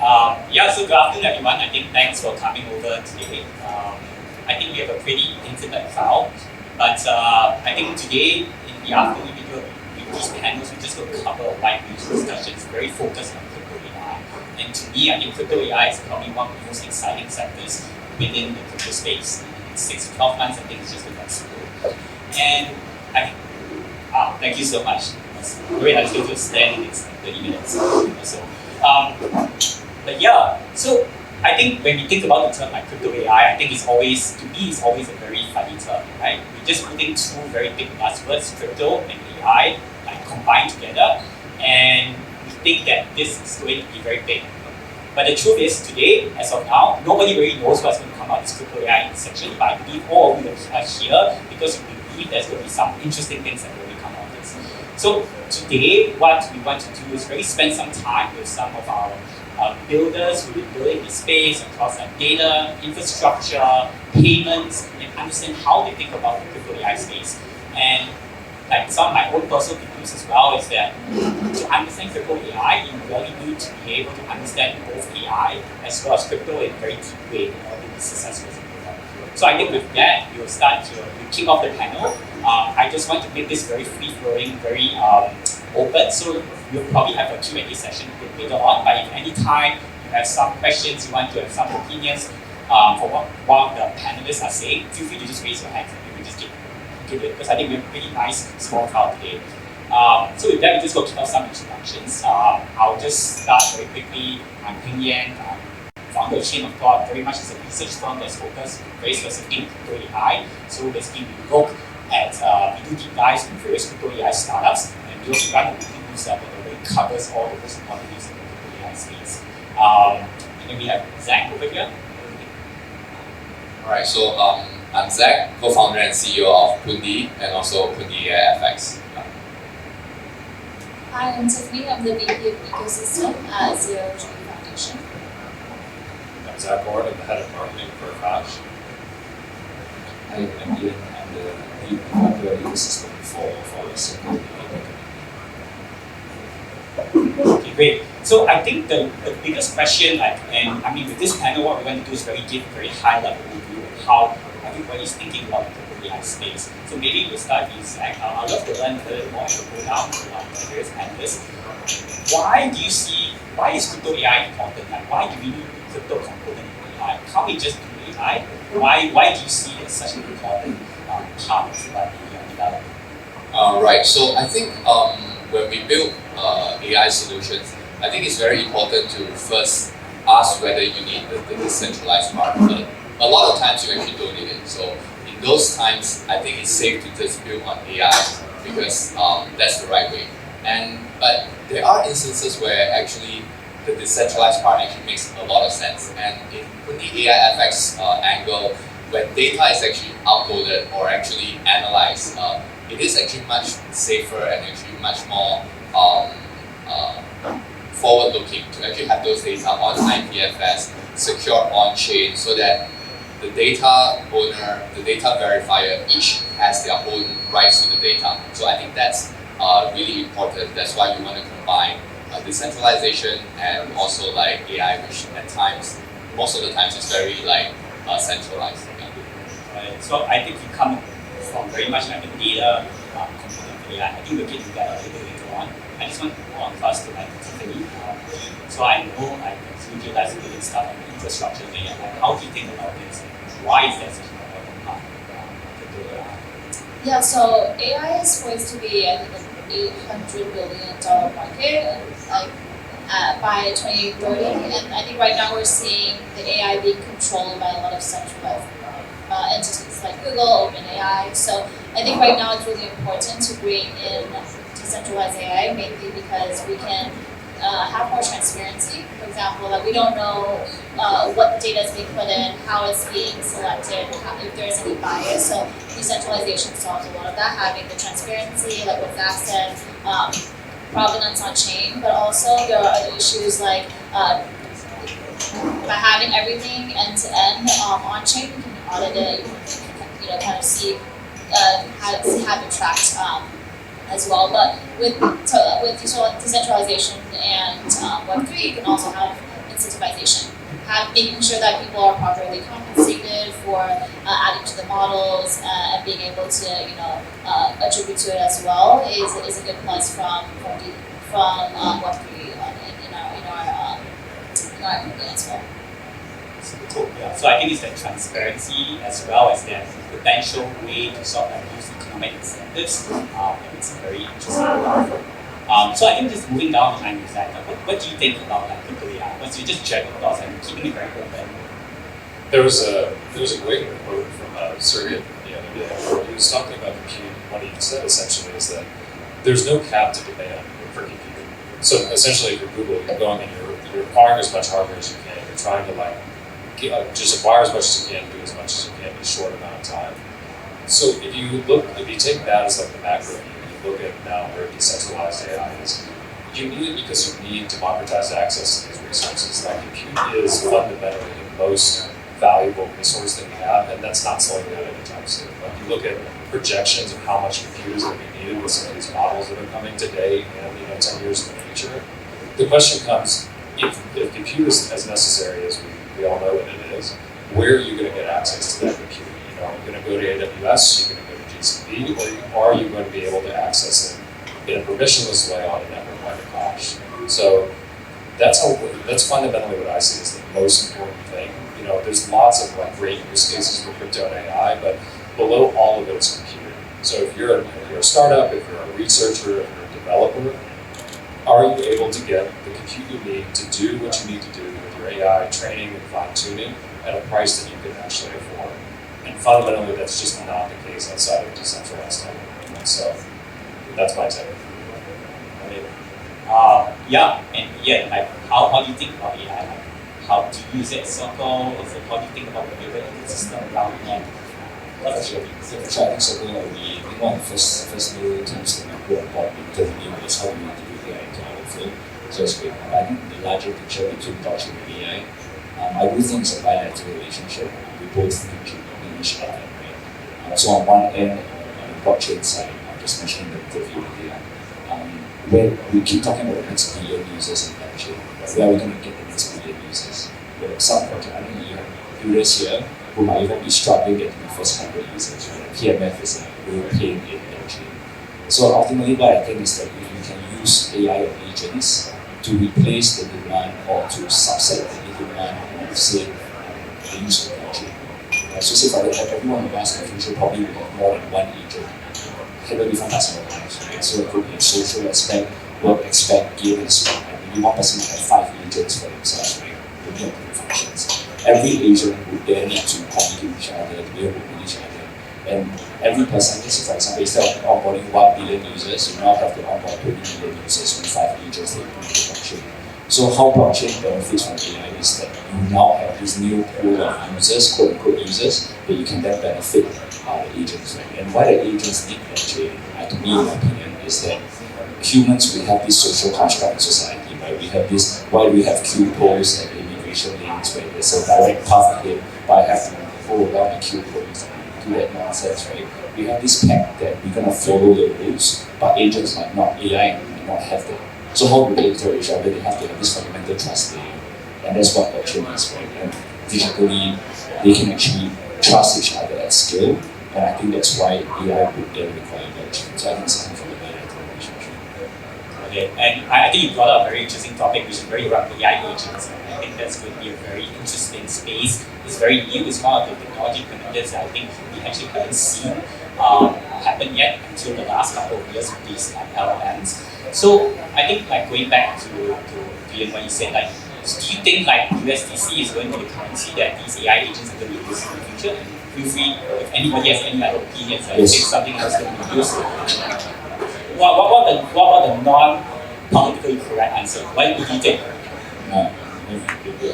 Yeah, so good afternoon, everyone. I think thanks for coming over today. I think we have a pretty intimate crowd, but I think today in the afternoon video with these panels, we just going to cover a wide range of discussions, very focused on crypto AI. And to me, I think crypto AI is probably one of the most exciting sectors within the crypto space. In 6 to 12 months, I think it's just going to explode. And thank you so much. It's very nice to stand in the next 30 minutes or so. But yeah, so I think when we think about the term like crypto AI, I think it's always, to me, it's always a very funny term, right? We're just putting two very big buzzwords, crypto and AI, like combined together, and we think that this is going to be very big. But the truth is, today, as of now, nobody really knows what's going to come out of this crypto AI intersection, but I believe all of you are here because we believe there's going to be some interesting things that will come out of this. So today, what we want to do is really spend some time with some of our builders who've been building this space across data, infrastructure, payments, and understand how they think about the crypto AI space. And like some of my own personal beliefs as well is that to understand crypto AI, you really need to be able to understand both AI as well as crypto in a very deep way in order to be successful. So I think with that, we'll start to kick off the panel. I just want to make this very free-flowing, very open. So we'll probably have a Q&A session a bit later on. But if any time you have some questions, you want to have some opinions for what one of the panelists are saying, feel free to just raise your hand and we will just give it. Because I think we have a pretty nice small crowd today. So with that, we just go kick off some introductions. I'll just start very quickly. I'm Ping Yan. Founder of Chain of Thought, very much is a research firm that's focused very specifically on crypto AI. So basically we look at, we do deep dives in various crypto AI startups, and we also run a weekly newsletter that really covers all the most important news in the crypto AI space. And then we have Zach over here. Alright, so I'm Zach, co-founder and CEO of Pundi and also Pundi AI FX. Hi, I'm Tiffany. I'm the VP of Ecosystem at Zero G Foundation. I'm Zach Gord, I'm the head of marketing for Flash. I'm Ian, I'm the VP of the ecosystem for Circle. Okay, great. So I think the biggest question, and I mean with this panel, what we're going to do is give a very high level overview of how everybody's thinking about the AI space. So maybe we'll start with Zach. I'd love to learn a little more and go down to the various panelists. Why is crypto AI important? Like, why do we need crypto component in AI? Can't we just do AI? Why do you see it as such an important part of the development? Right, so I think when we build AI solutions, I think it's very important to first ask whether you need the decentralized part. But a lot of times you actually don't need it. So in those times, I think it's safe to just build on AI because that's the right way. But there are instances where actually the decentralized part actually makes a lot of sense. And in the AI FX angle, when data is actually uploaded or actually analyzed, it is actually much safer and actually much more forward-looking to actually have those data on IPFS, secured on-chain, so that the data owner, the data verifier, each has their own rights to the data. So I think that's really important. That's why we want to combine decentralization and also like AI, which at times, most of the times, is very like centralized. Yeah. Right. So I think you come from very much like the data component of AI. I think we'll get to that a little bit later on. I just want to go on first to like Tiffany. So I know like you guys are doing stuff on the infrastructure layer. Like, how do you think about this? Why is that such an important part of the AI? Yeah, so AI is supposed to be, I think, an $800 billion market by 2030. And I think right now we're seeing the AI being controlled by a lot of centralized entities like Google, OpenAI. So I think right now it's really important to bring in decentralized AI, mainly because we can have more transparency. For example, like we don't know what data is being put in, how it's being selected, if there's any bias. So decentralization solves a lot of that, having the transparency, like what Zach said, provenance on chain, but also there are other issues like by having everything end to end on chain, you can audit it, you can kind of see how to track as well. But with decentralization and Web3, you can also have incentivization. Making sure that people are properly compensated for adding to the models and being able to attribute to it as well is a good plus from Web3 in our company as well. Cool. Yeah. So I think it's that transparency as well as that potential way to sort of use economic incentives. It's a very interesting powerful. So I think just moving down the line with that, what do you think about like crypto AI? What's your just general thoughts and keeping it very open? There was a great quote from Sergey the other day where he was talking about compute. What he said essentially is that there's no cap to demand for compute. So essentially, if you're Google, you're going and you're acquiring as much hardware as you can. You're trying to just acquire as much as you can, do as much as you can in a short amount of time. So if you take that as like the macro view, you look at now where decentralized AI is, you need it because you need democratized access to these resources. Like compute is fundamentally the most valuable resource that we have, and that's not slowing down anytime soon. Like you look at projections of how much compute is going to be needed with some of these models that are coming today and 10 years in the future. The question comes, if compute is as necessary as we all know that it is, where are you going to get access to that compute? Are you going to go to AWS? Are you going to go to GCP? Or are you going to be able to access it in a permissionless way on a network like a Flash? So that's fundamentally what I see as the most important thing. There's lots of great use cases for crypto and AI, but below all of it is compute. So if you're a startup, if you're a researcher, if you're a developer, are you able to get the compute you need to do what you need to do with your AI training and fine-tuning at a price that you can actually afford? And fundamentally, that's just not the case outside of decentralized tech. So that's my take. How do you think about AI? How do you use it at Circle? How do you think about the bigger ecosystem around it? What's your view? So I think Circle will be one of the first new terms that we brought about internally was how do we integrate AI into our flow. So it's great. I think the larger picture between blockchain and AI, I do think it's a bilateral relationship. We both need to in each other, right? So on one end, on the blockchain side, I'm just mentioning the interview with AI. Where we keep talking about the next billion users in blockchain, where are we going to get the next billion users? There are some project, I think you have builders here who might even be struggling getting the first 100 users, right? PMF is a real pain in blockchain. So ultimately what I think is that if you can use AI and agents to replace the demand or to subset the demand of, say, the use of blockchain. So say for every one of us in the future probably will have more than one agent. Handle different parts of our lives, right? So it could be a social aspect, work aspect, game aspect, and maybe one person might have 5 agents for themselves, right? Looking at different functions. Every agent would then need to communicate with each other, to be able to with each other. And every person, for example, instead of onboarding 1 billion users, you now have to onboard 20 million users with 5 agents that you put in the blockchain. So how blockchain benefits from AI is that you now have this new pool of users, quote unquote users, that you can then benefit the agents, right? And why the agents need blockchain, to me, in my opinion, is that humans, we have this social construct in society, right? We have this, why do we have queue poles and immigration lanes where there's a direct path ahead, but I have to go around the queue poles and do that nonsense, right? We have this pact that we're going to follow the rules, but agents might not, AI might not have that. So how do they interact with each other? They have to have this fundamental trust layer. And that's what blockchain is, right? And digitally, they can actually trust each other at scale. And I think that's why AI would then require blockchain. So I think it's a fundamental relationship. Okay, and I think you brought up a very interesting topic, which is very around AI agents. And I think that's going to be a very interesting space. It's very new. It's one of the technology connectors that I think we actually haven't seen happen yet until the last couple of years with these LLMs. So I think going back to Dylan, what you said, do you think USDC is going to be the currency that these AI agents are going to be used in the future? And feel free if anybody has any opinions, yes. If something else going to be used. What about the non-politically correct answer? What would you think?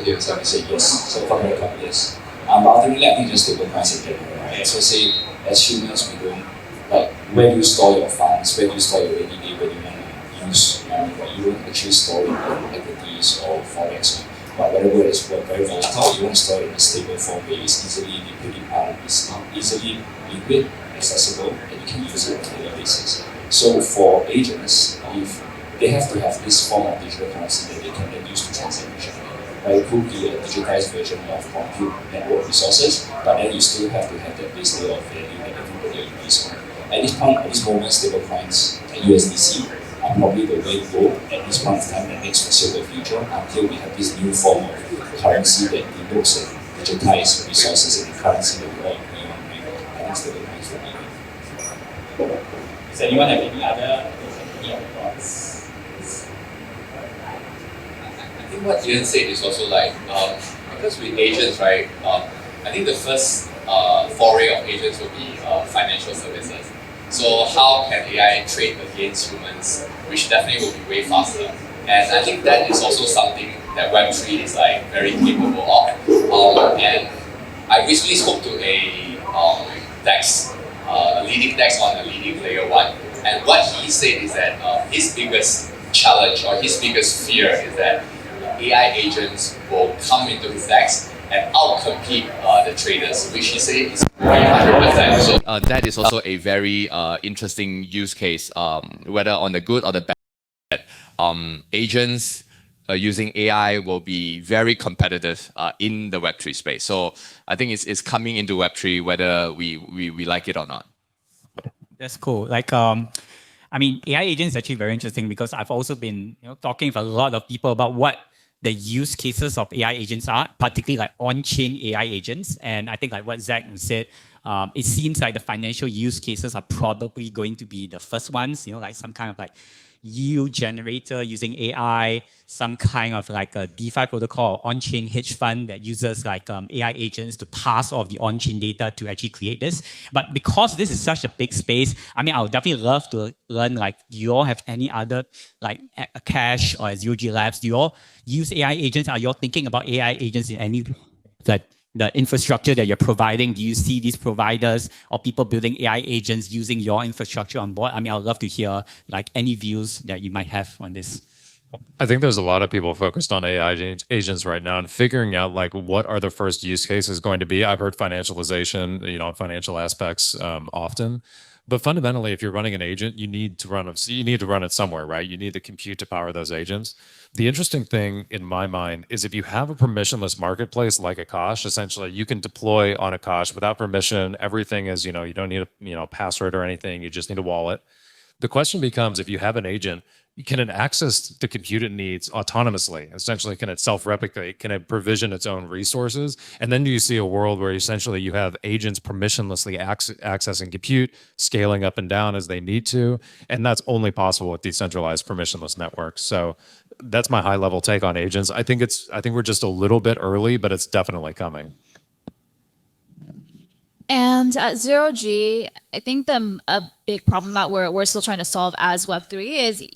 Yes, I would say yes. So for the record, yes. But ultimately, I think just take the price in general, right? So say, as humans, we don't, where do you store your funds? Where do you store your rainy day? Where do you want to use money? But you don't actually store it in equities or forex. But whatever is very volatile, you want to store it in a stable form where it's easily liquid, it's easily liquid, accessible, and you can use it on a daily basis. So for agents, if they have to have this form of digital currency that they can then use to transact each other. Right? It could be a digitized version of compute network resources, but then you still have to have that base layer of value that everybody agrees on. At this point, at this moment, stablecoins and USDC are probably the way to go at this point of time and next foreseeable future until we have this new form of currency that denotes and digitized resources and the currency that we all agree on. Right? I think stablecoins will be it. Does anyone have any other thoughts? I think what Ian said is also like, because with agents, right, I think the first foray of agents will be financial services. So how can AI trade against humans, which definitely will be way faster. And I think that is also something that Web3 is like very capable of. And I recently spoke to a DEX, a leading DEX on a leading layer one. And what he said is that his biggest challenge or his biggest fear is that AI agents will come into his DEX and outcompete the traders, which he said is 100%. So that is also a very interesting use case, whether on the good or the bad. Agents using AI will be very competitive in the Web3 space. So I think it's coming into Web3 whether we like it or not. That's cool. Like, I mean, AI agents is actually very interesting because I've also been talking with a lot of people about what the use cases of AI agents are, particularly like on-chain AI agents. And I think like what Zach said, it seems like the financial use cases are probably going to be the first ones, like some kind of like yield generator using AI, some kind of like a DeFi protocol or on-chain hedge fund that uses like AI agents to pass off the on-chain data to actually create this. But because this is such a big space, I mean, I would definitely love to learn, like, do you all have any other, like Cash or ZeroG Labs, do you all use AI agents? Are you all thinking about AI agents in any, like, the infrastructure that you're providing? Do you see these providers or people building AI agents using your infrastructure on board? I mean, I would love to hear like any views that you might have on this. I think there's a lot of people focused on AI agents right now and figuring out like what are the first use cases going to be. I've heard financialization, financial aspects often. But fundamentally, if you're running an agent, you need to run it somewhere, right? You need the compute to power those agents. The interesting thing in my mind is if you have a permissionless marketplace like Akash, essentially you can deploy on Akash without permission. Everything is, you don't need a password or anything. You just need a wallet. The question becomes, if you have an agent, can it access the compute it needs autonomously? Essentially, can it self-replicate? Can it provision its own resources? And then do you see a world where essentially you have agents permissionlessly accessing compute, scaling up and down as they need to? And that's only possible with decentralized permissionless networks. So that's my high-level take on agents. I think we're just a little bit early, but it's definitely coming. And at ZeroG, I think a big problem that we're still trying to solve as Web3 is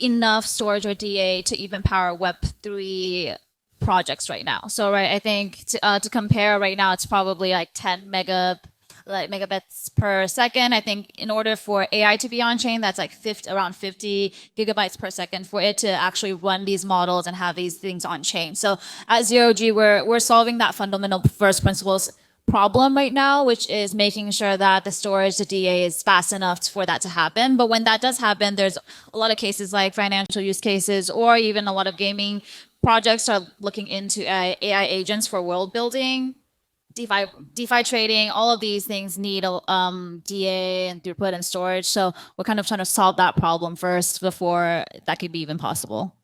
enough storage or DA to even power Web3 projects right now. So I think to compare right now, it's probably like 10 megabits per second. I think in order for AI to be on chain, that's like around 50 gigabytes per second for it to actually run these models and have these things on chain. So at ZeroG, we're solving that fundamental first principles problem right now, which is making sure that the storage, the DA is fast enough for that to happen. But when that does happen, there's a lot of cases like financial use cases, or even a lot of gaming projects are looking into AI agents for world building, DeFi trading. All of these things need DA and throughput and storage. So we're kind of trying to solve that problem first before that could be even possible.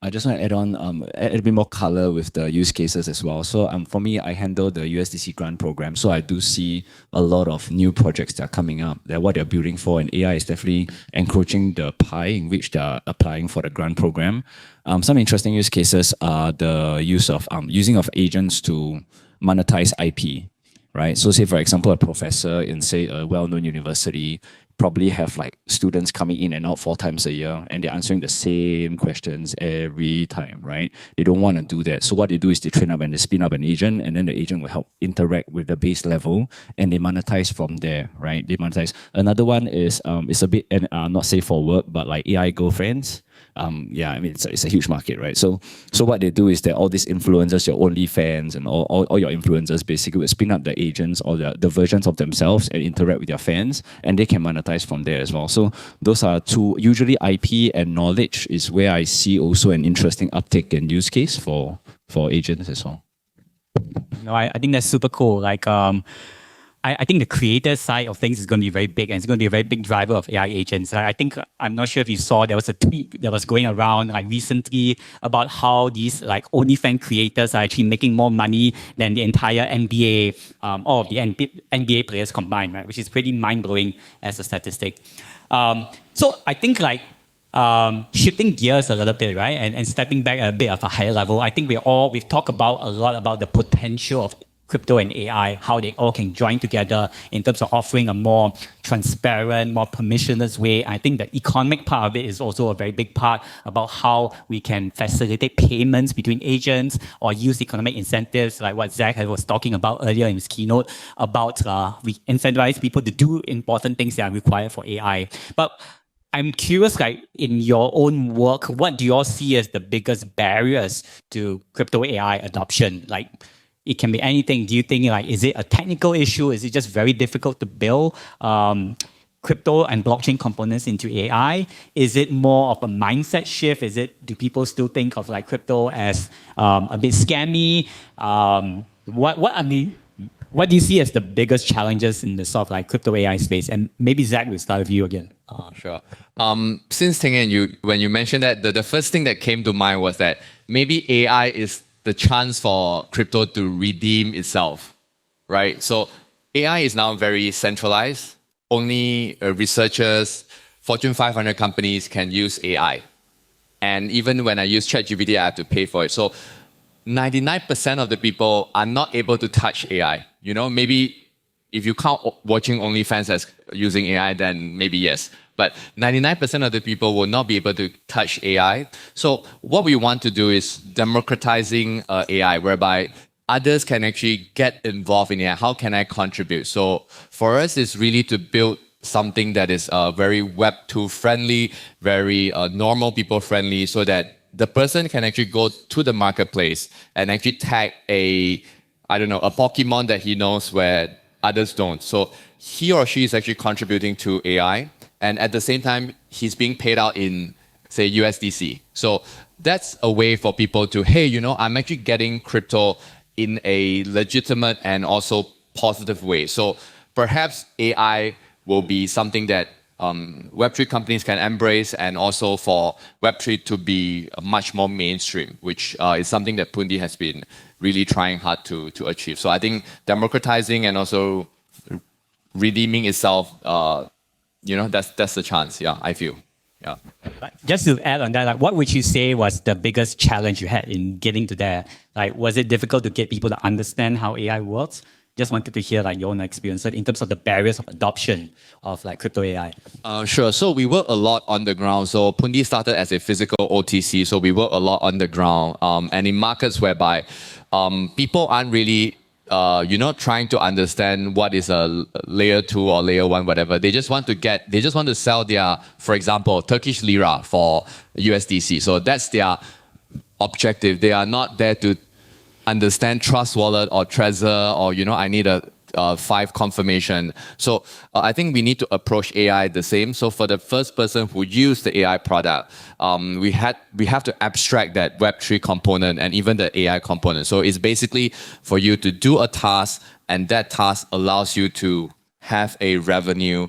I just want to add on add a bit more color with the use cases as well. So for me, I handle the USDC grant program. So I do see a lot of new projects that are coming up, that what they're building for, and AI is definitely encroaching the pie in which they're applying for the grant program. Some interesting use cases are the use of using of agents to monetize IP, right? So say, for example, a professor in, say, a well-known university probably have like students coming in and out 4 times a year, and they're answering the same questions every time, right? They don't want to do that. So what they do is they train up and they spin up an agent, and then the agent will help interact with the base level, and they monetize from there, right? They monetize. Another one is it's a bit not safe for work, but like AI girlfriends. Yeah, I mean, it's a huge market, right? So what they do is that all these influencers, your OnlyFans and all your influencers basically will spin up the agents or the versions of themselves and interact with their fans, and they can monetize from there as well. So those are two, usually IP and knowledge is where I see also an interesting uptick and use case for agents as well. No, I think that's super cool. Like, I think the creator side of things is going to be very big, and it's going to be a very big driver of AI agents. I think, I'm not sure if you saw, there was a tweet that was going around like recently about how these like OnlyFans creators are actually making more money than the entire NBA, all of the NBA players combined, right? Which is pretty mind-blowing as a statistic. So I think like, shifting gears a little bit, right, and stepping back a bit of a higher level, I think we've talked about a lot about the potential of crypto and AI, how they all can join together in terms of offering a more transparent, more permissionless way. I think the economic part of it is also a very big part about how we can facilitate payments between agents or use economic incentives, like what Zach was talking about earlier in his keynote, about we incentivize people to do important things that are required for AI. But I'm curious, like in your own work, what do you all see as the biggest barriers to crypto AI adoption? Like, it can be anything. Do you think like, is it a technical issue? Is it just very difficult to build crypto and blockchain components into AI? Is it more of a mindset shift? Do people still think of like crypto as a bit scammy? What do you see as the biggest challenges in the sort of like crypto AI space? And maybe Zach will start with you again. Sure. Since Ting and when you mentioned that, the first thing that came to mind was that maybe AI is the chance for crypto to redeem itself, right? So AI is now very centralized. Only researchers, Fortune 500 companies can use AI. And even when I use ChatGPT, I have to pay for it. So 99% of the people are not able to touch AI. You know, maybe if you count watching OnlyFans as using AI, then maybe yes. But 99% of the people will not be able to touch AI. So what we want to do is democratizing AI, whereby others can actually get involved in AI. How can I contribute? So for us, it's really to build something that is very Web2 friendly, very normal people friendly, so that the person can actually go to the marketplace and actually tag a Pokemon that he knows where others don't. So he or she is actually contributing to AI. And at the same time, he's being paid out in, say, USDC. So that's a way for people to, hey, I'm actually getting crypto in a legitimate and also positive way. So perhaps AI will be something that Web3 companies can embrace, and also for Web3 to be much more mainstream, which is something that Pundi has been really trying hard to achieve. So I think democratizing and also redeeming itself, that's the chance. Yeah, I feel. Yeah. Just to add on that, like, what would you say was the biggest challenge you had in getting to there? Like, was it difficult to get people to understand how AI works? Just wanted to hear like your own experience in terms of the barriers of adoption of like crypto AI. Sure. So we work a lot on the ground. So Pundi started as a physical OTC. So we work a lot on the ground, and in markets whereby people aren't really trying to understand what is a layer 2 or layer 1, whatever. They just want to sell their, for example, Turkish lira for USDC. So that's their objective. They are not there to understand Trust Wallet or Trezor or, I need a 5 confirmation. So I think we need to approach AI the same. So for the first person who used the AI product, we have to abstract that Web3 component and even the AI component. So it's basically for you to do a task, and that task allows you to have a revenue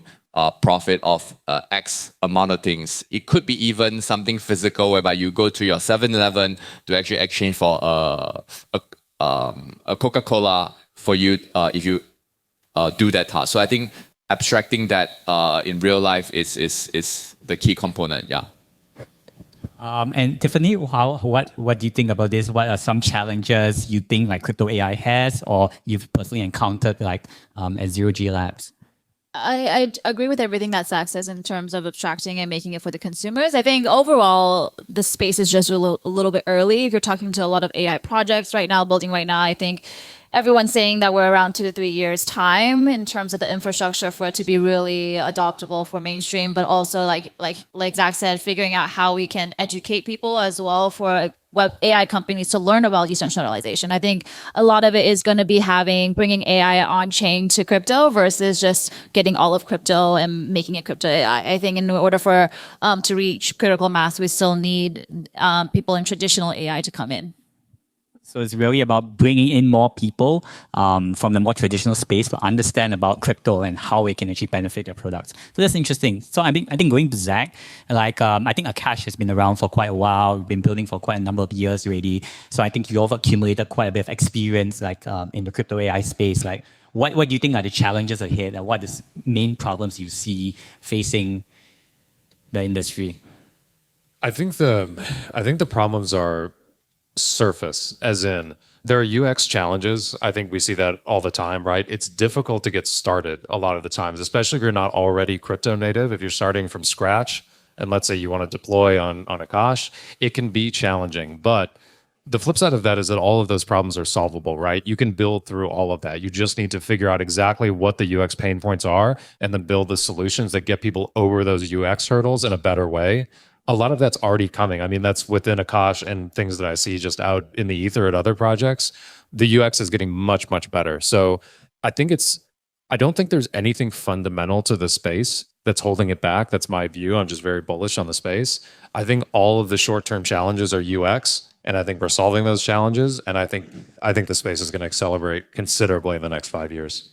profit of X amount of things. It could be even something physical, whereby you go to your 7-Eleven to actually exchange for a Coca-Cola for you if you do that task. So I think abstracting that in real life is the key component. Yeah. And Tiffany, what do you think about this? What are some challenges you think like crypto AI has, or you've personally encountered like at Zero G Labs? I agree with everything that Zach says in terms of abstracting and making it for the consumers. I think overall, the space is just a little bit early. If you're talking to a lot of AI projects right now, building right now, I think everyone's saying that we're around 2 to 3 years time in terms of the infrastructure for it to be really adoptable for mainstream, but also like Zach said, figuring out how we can educate people as well for web AI companies to learn about decentralization. I think a lot of it is going to be bringing AI on chain to crypto versus just getting all of crypto and making it crypto AI. I think in order for to reach critical mass, we still need people in traditional AI to come in. So it's really about bringing in more people from the more traditional space to understand about crypto and how it can actually benefit their products. So that's interesting. So I think going to Zach, like I think Akash has been around for quite a while. We've been building for quite a number of years already. So I think you've accumulated quite a bit of experience, like in the crypto AI space. Like, what do you think are the challenges ahead, and what are the main problems you see facing the industry? I think the problems are surface, as in there are UX challenges. I think we see that all the time, right? It's difficult to get started a lot of the times, especially if you're not already crypto native. If you're starting from scratch and let's say you want to deploy on Akash, it can be challenging. But the flip side of that is that all of those problems are solvable, right? You can build through all of that. You just need to figure out exactly what the UX pain points are and then build the solutions that get people over those UX hurdles in a better way. A lot of that's already coming. I mean, that's within Akash and things that I see just out in the ether at other projects. The UX is getting much, much better. So I don't think there's anything fundamental to the space that's holding it back. That's my view. I'm just very bullish on the space. I think all of the short-term challenges are UX, and I think we're solving those challenges. And I think the space is going to accelerate considerably in the next 5 years.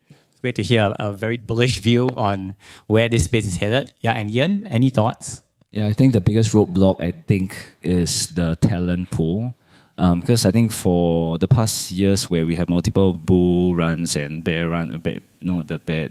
It's great to hear a very bullish view on where this space is headed. Yeah, and Ian, any thoughts? Yeah, I think the biggest roadblock, I think, is the talent pool. Because I think for the past years where we have multiple bull runs and the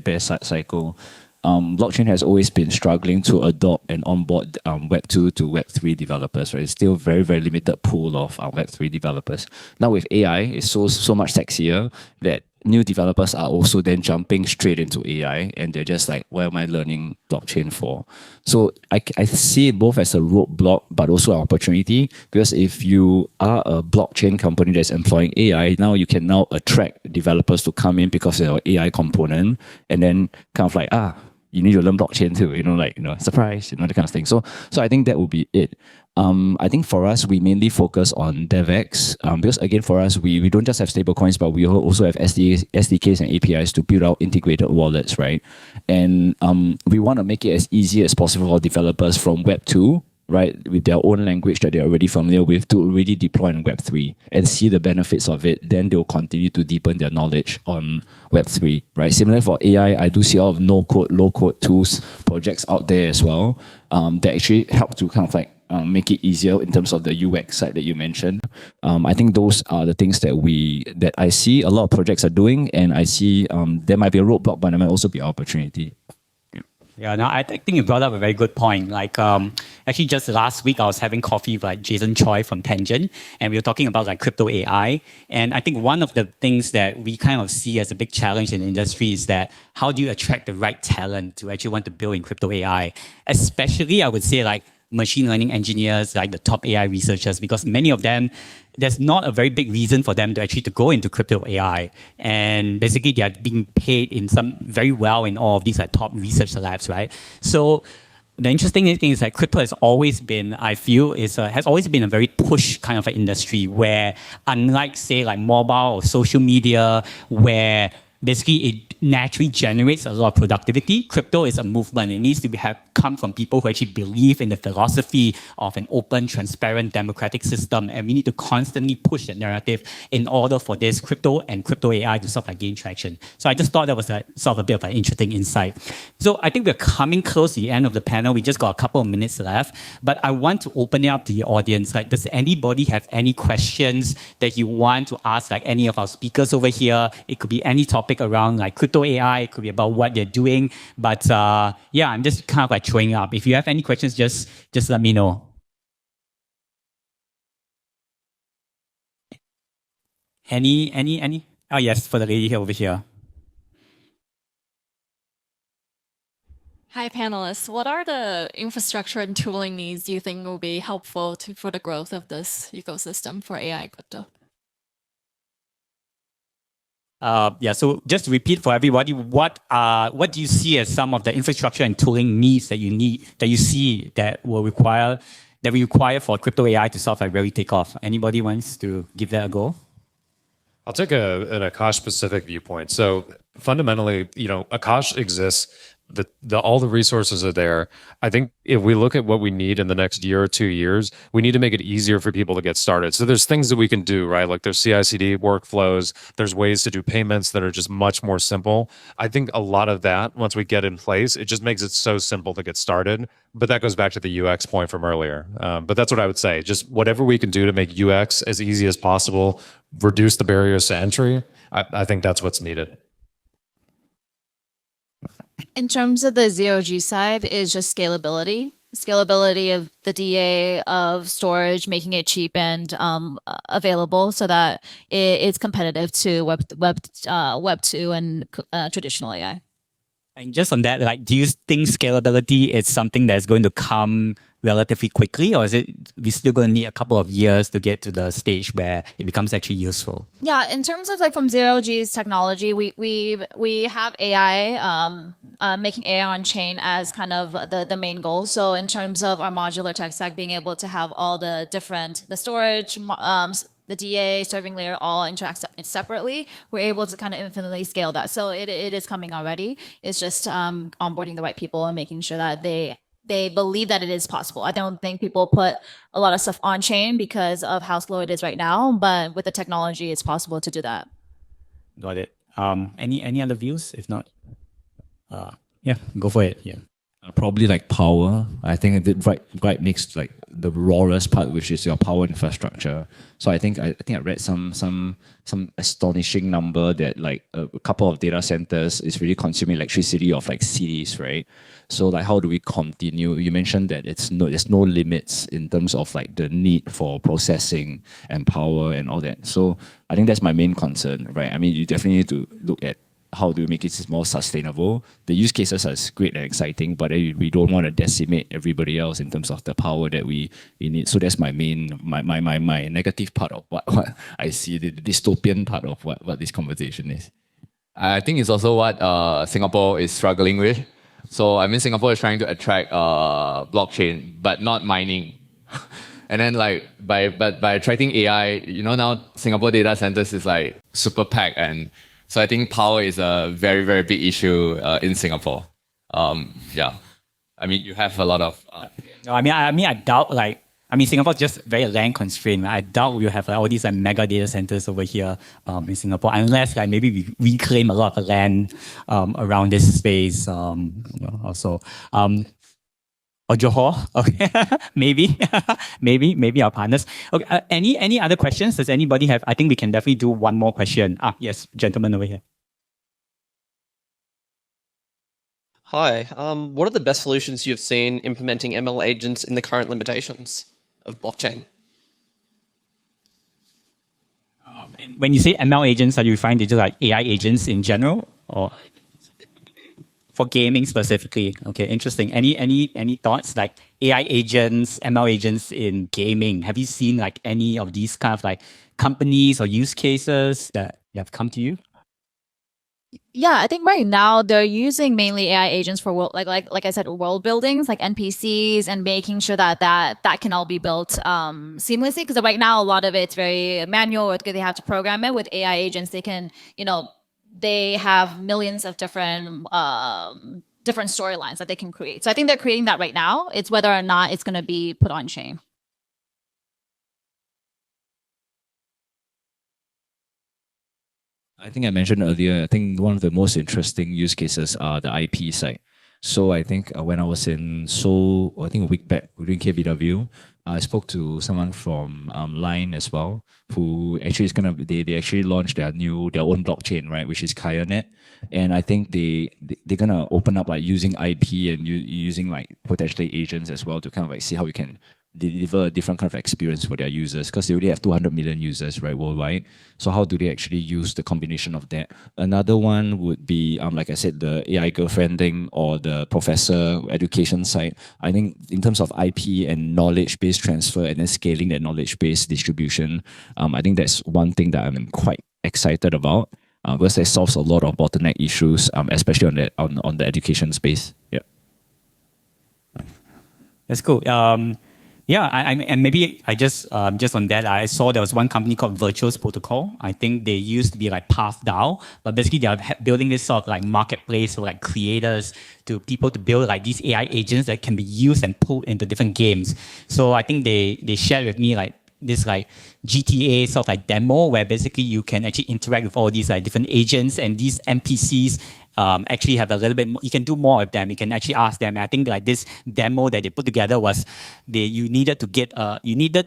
bear cycle, blockchain has always been struggling to adopt and onboard Web 2 to Web 3 developers. Right? It's still very, very limited pool of Web 3 developers. Now with AI, it's so much sexier that new developers are also then jumping straight into AI, and they're just like, what am I learning blockchain for? So I see it both as a roadblock, but also an opportunity, because if you are a blockchain company that's employing AI, now you can now attract developers to come in because of your AI component, and then kind of like, you need to learn blockchain too, surprise, that kind of thing. So I think that would be it. I think for us, we mainly focus on DevX because again, for us, we don't just have stablecoins, but we also have SDKs and APIs to build out integrated wallets, right? And we want to make it as easy as possible for developers from Web 2, right, with their own language that they're already familiar with, to already deploy on Web 3 and see the benefits of it. Then they'll continue to deepen their knowledge on Web 3, right? Similar for AI, I do see a lot of no-code, low-code tools, projects out there as well that actually help to kind of like make it easier in terms of the UX side that you mentioned. I think those are the things that I see a lot of projects are doing, and I see there might be a roadblock, but there might also be an opportunity. Yeah, no, I think you brought up a very good point. Like, actually, just last week, I was having coffee with Jason Choi from Tangent, and we were talking about like crypto AI. And I think one of the things that we kind of see as a big challenge in the industry is that how do you attract the right talent to actually want to build in crypto AI? Especially, I would say, like machine learning engineers, like the top AI researchers, because many of them, there's not a very big reason for them to actually to go into crypto AI. And basically they are being paid very well in all of these like top research labs, right? So the interesting thing is that crypto has always been, I feel, has always been a very push kind of an industry where, unlike say like mobile or social media, where basically it naturally generates a lot of productivity. Crypto is a movement. It needs to come from people who actually believe in the philosophy of an open, transparent, democratic system. And we need to constantly push that narrative in order for this crypto and crypto AI to sort of like gain traction. So I just thought that was sort of a bit of an interesting insight. So I think we're coming close to the end of the panel. We just got a couple of minutes left, but I want to open it up to the audience. Like, does anybody have any questions that you want to ask like any of our speakers over here? It could be any topic around like crypto AI, it could be about what they're doing. But yeah, I'm just kind of like throwing up. If you have any questions, just let me know. Any? Oh yes, for the lady here over here. Hi, panelists. What are the infrastructure and tooling needs you think will be helpful for the growth of this ecosystem for AI crypto? Yeah, so just to repeat for everybody, what do you see as some of the infrastructure and tooling needs that you see that will require for crypto AI to sort of really take off? Anybody wants to give that a go? I'll take an Akash specific viewpoint. So fundamentally, Akash exists. All the resources are there. I think if we look at what we need in the next year or 2 years, we need to make it easier for people to get started. So there's things that we can do, right? Like there's CI/CD workflows. There's ways to do payments that are just much more simple. I think a lot of that, once we get in place, it just makes it so simple to get started. But that goes back to the UX point from earlier. But that's what I would say. Just whatever we can do to make UX as easy as possible, reduce the barriers to entry. I think that's what's needed. In terms of the zero-G side, is just scalability. Scalability of the DA of storage, making it cheap and available so that it's competitive to Web 2 and traditional AI. And just on that, like, do you think scalability is something that's going to come relatively quickly, or is it we still going to need a couple of years to get to the stage where it becomes actually useful? Yeah, in terms of like from zero G's technology, we have AI making AI on chain as kind of the main goal. So in terms of our modular tech stack, being able to have all the storage, the DA, serving layer all interact separately, we're able to kind of infinitely scale that. So it is coming already. It's just onboarding the right people and making sure that they believe that it is possible. I don't think people put a lot of stuff on chain because of how slow it is right now, but with the technology, it's possible to do that. Got it. Any other views? If not, yeah, go for it. Yeah. Probably like power. I think it did right next like the rawest part, which is your power infrastructure. So I think I read some astonishing number that like a couple of data centers is really consuming electricity of like cities, right? So like how do we continue? You mentioned that there's no limits in terms of like the need for processing and power and all that. So I think that's my main concern, right? I mean, you definitely need to look at how do we make it more sustainable. The use cases are great and exciting, but we don't want to decimate everybody else in terms of the power that we need. So that's my main, my negative part of what I see, the dystopian part of what this conversation is. I think it's also what Singapore is struggling with. So I mean, Singapore is trying to attract blockchain, but not mining. And then like by attracting AI, now Singapore data centers is like super packed, and so I think power is a very, very big issue in Singapore. Yeah, I mean, you have a lot of. No, I mean, I doubt Singapore's just very land constrained. I doubt we have all these mega data centers over here in Singapore, unless like maybe we reclaim a lot of land around this space also. Or Johor, okay, maybe our partners. Okay, any other questions? Does anybody have? I think we can definitely do one more question. Yes, gentleman over here. Hi, what are the best solutions you've seen implementing ML agents in the current limitations of blockchain? When you say ML agents, are you referring to just like AI agents in general, or for gaming specifically? Okay, interesting. Any thoughts like AI agents, ML agents in gaming? Have you seen like any of these kind of like companies or use cases that have come to you? Yeah, I think right now they're using mainly AI agents for like I said, world buildings, like NPCs, and making sure that can all be built seamlessly. Because right now a lot of it's very manual, or they have to program it. With AI agents, they can, they have millions of different storylines that they can create. So I think they're creating that right now. It's whether or not it's going to be put on chain. I think I mentioned earlier, I think one of the most interesting use cases are the IP side. So I think when I was in Seoul, I think a week back during KBW, I spoke to someone from Line as well, who actually is they actually launched their own blockchain, right, which is KayaNet. And I think they're gonna open up like using IP and using like potentially agents as well to kind of like see how we can deliver a different kind of experience for their users, because they already have 200 million users, right, worldwide. So how do they actually use the combination of that? Another one would be, like I said, the AI girlfriend thing or the professor education side. I think in terms of IP and knowledge-based transfer and then scaling that knowledge-based distribution, I think that's one thing that I'm quite excited about, because it solves a lot of bottleneck issues, especially on the education space. Yeah. That's cool. Yeah, and maybe I just on that, I saw there was one company called Virtuous Protocol. I think they used to be like PathDAO, but basically they are building this sort of like marketplace for like creators to people to build like these AI agents that can be used and pulled into different games. So I think they shared with me like this like GTA sort of like demo where basically you can actually interact with all these like different agents, and these NPCs actually have a little bit more, you can do more of them. You can actually ask them. And I think like this demo that they put together was you needed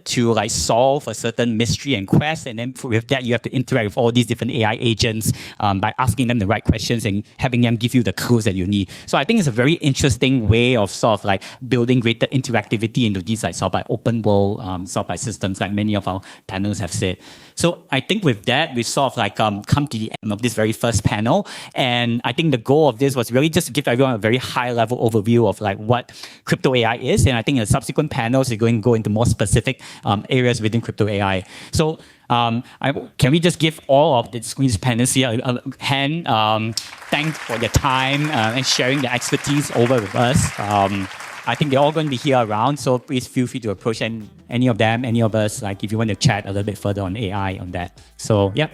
to like solve a certain mystery and quest, and then with that you have to interact with all these different AI agents by asking them the right questions and having them give you the clues that you need. So I think it's a very interesting way of sort of like building greater interactivity into these like sort of like open world sort of like systems, like many of our panels have said. So I think with that we sort of like come to the end of this very first panel, and I think the goal of this was really just to give everyone a very high level overview of like what crypto AI is, and I think in the subsequent panels we're going to go into more specific areas within crypto AI. So can we just give all of the screen's panelists here a hand? Thanks for their time and sharing their expertise over with us. I think they're all going to be here around, so please feel free to approach any of them, any of us, like if you want to chat a little bit further on AI on that. So yeah.